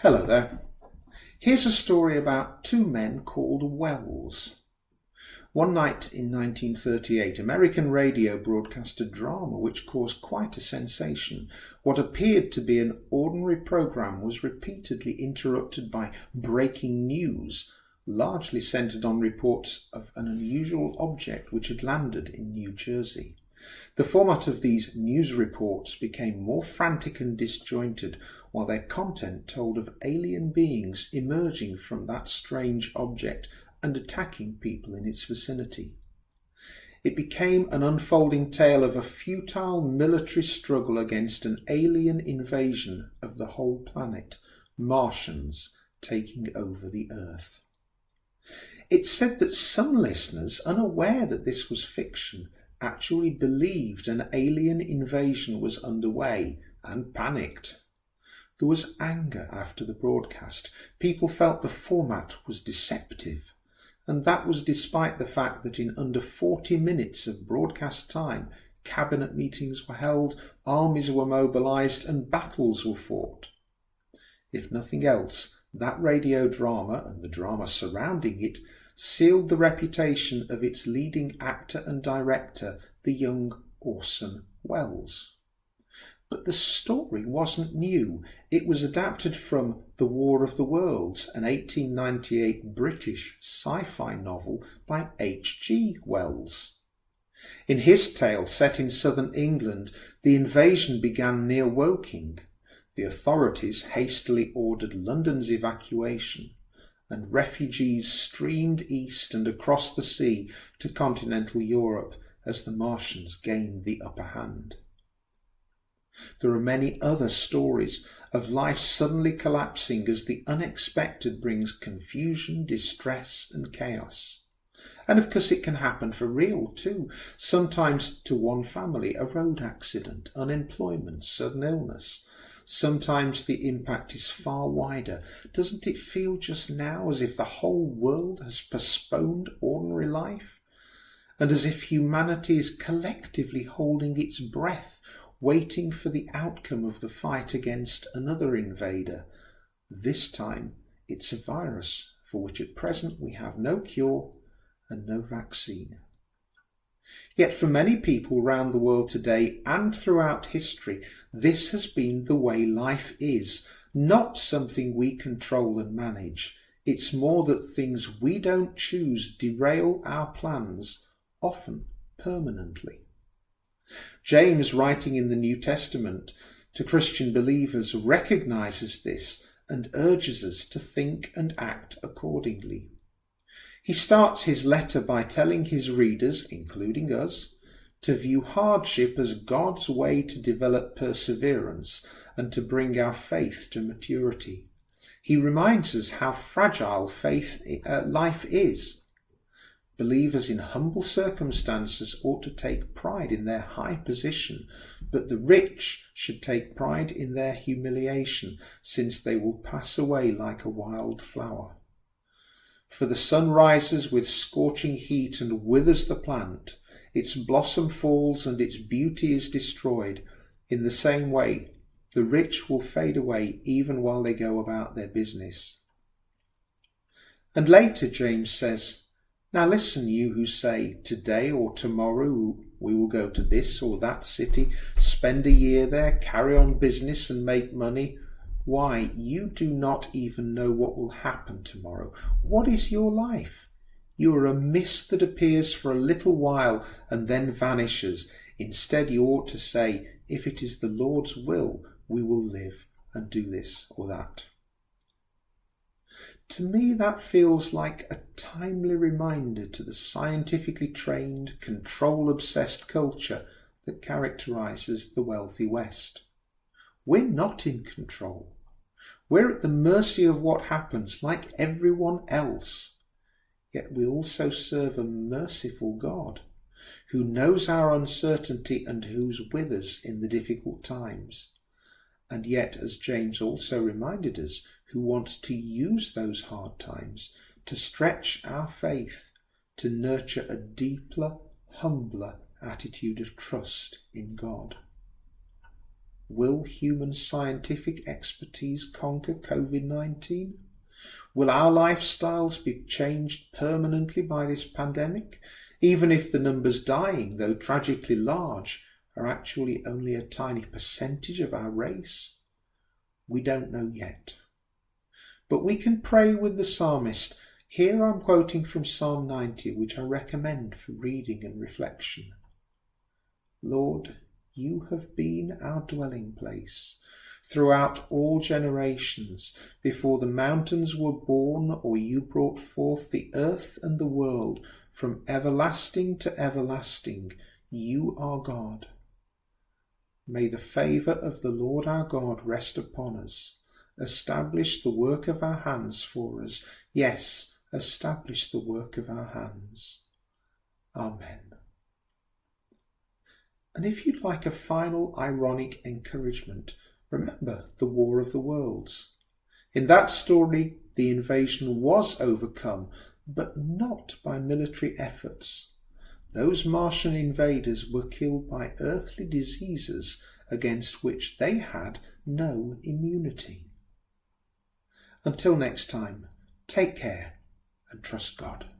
Hello there. Here's a story about two men called Wells. One night in 1938, American radio broadcast a drama which caused quite a sensation. What appeared to be an ordinary program was repeatedly interrupted by breaking news, largely centered on reports of an unusual object which had landed in New Jersey. The format of these news reports became more frantic and disjointed, while their content told of alien beings emerging from that strange object and attacking people in its vicinity. It became an unfolding tale of a futile military struggle against an alien invasion of the whole planet, Martians taking over the Earth. It's said that some listeners, unaware that this was fiction, actually believed an alien invasion was underway and panicked. There was anger after the broadcast. People felt the format was deceptive, and that was despite the fact that in under 40 minutes of broadcast time, cabinet meetings were held, armies were mobilised, and battles were fought. If nothing else, that radio drama and the drama surrounding it sealed the reputation of its leading actor and director, the young Orson Welles. But the story wasn't new. It was adapted from The War of the Worlds, an 1898 British sci-fi novel by H.G. Wells. In his tale, set in southern England, the invasion began near Woking. The authorities hastily ordered London's evacuation, and refugees streamed east and across the sea to continental Europe as the Martians gained the upper hand. There are many other stories of life suddenly collapsing as the unexpected brings confusion, distress, and chaos. And of course it can happen for real too. Sometimes to one family, a road accident, unemployment, sudden illness. Sometimes the impact is far wider. Doesn't it feel just now as if the whole world has postponed ordinary life? And as if humanity is collectively holding its breath, waiting for the outcome of the fight against another invader. This time it's a virus for which at present we have no cure and no vaccine. Yet for many people around the world today and throughout history, this has been the way life is, not something we control and manage. It's more that things we don't choose derail our plans, often permanently. James, writing in the New Testament to Christian believers, recognizes this and urges us to think and act accordingly. He starts his letter by telling his readers, including us, to view hardship as God's way to develop perseverance and to bring our faith to maturity. He reminds us how fragile life is. Believers in humble circumstances ought to take pride in their high position, but the rich should take pride in their humiliation, since they will pass away like a wild flower. For the sun rises with scorching heat and withers the plant. Its blossom falls and its beauty is destroyed. In the same way, the rich will fade away even while they go about their business. And later James says, "Now listen, you who say, today or tomorrow we will go to this or that city, spend a year there, carry on business and make money. Why, you do not even know what will happen tomorrow. What is your life? You are a mist that appears for a little while and then vanishes. Instead, you ought to say, if it is the Lord's will, we will live and do this or that." To me, that feels like a timely reminder to the scientifically trained, control-obsessed culture that characterizes the wealthy West. We're not in control. We're at the mercy of what happens, like everyone else. Yet we also serve a merciful God, who knows our uncertainty and who's with us in the difficult times. And yet, as James also reminded us, who wants to use those hard times to stretch our faith, to nurture a deeper, humbler attitude of trust in God. Will human scientific expertise conquer COVID-19? Will our lifestyles be changed permanently by this pandemic, even if the numbers dying, though tragically large, are actually only a tiny percentage of our race? We don't know yet. But we can pray with the psalmist. Here I'm quoting from Psalm 90, which I recommend for reading and reflection. Lord, you have been our dwelling place throughout all generations. Before the mountains were born, or you brought forth the earth and the world, from everlasting to everlasting, you are God. May the favour of the Lord our God rest upon us. Establish the work of our hands for us. Yes, establish the work of our hands. Amen. And if you'd like a final ironic encouragement, remember the War of the Worlds. In that story, the invasion was overcome, but not by military efforts. Those Martian invaders were killed by earthly diseases against which they had no immunity. Until next time, take care and trust God.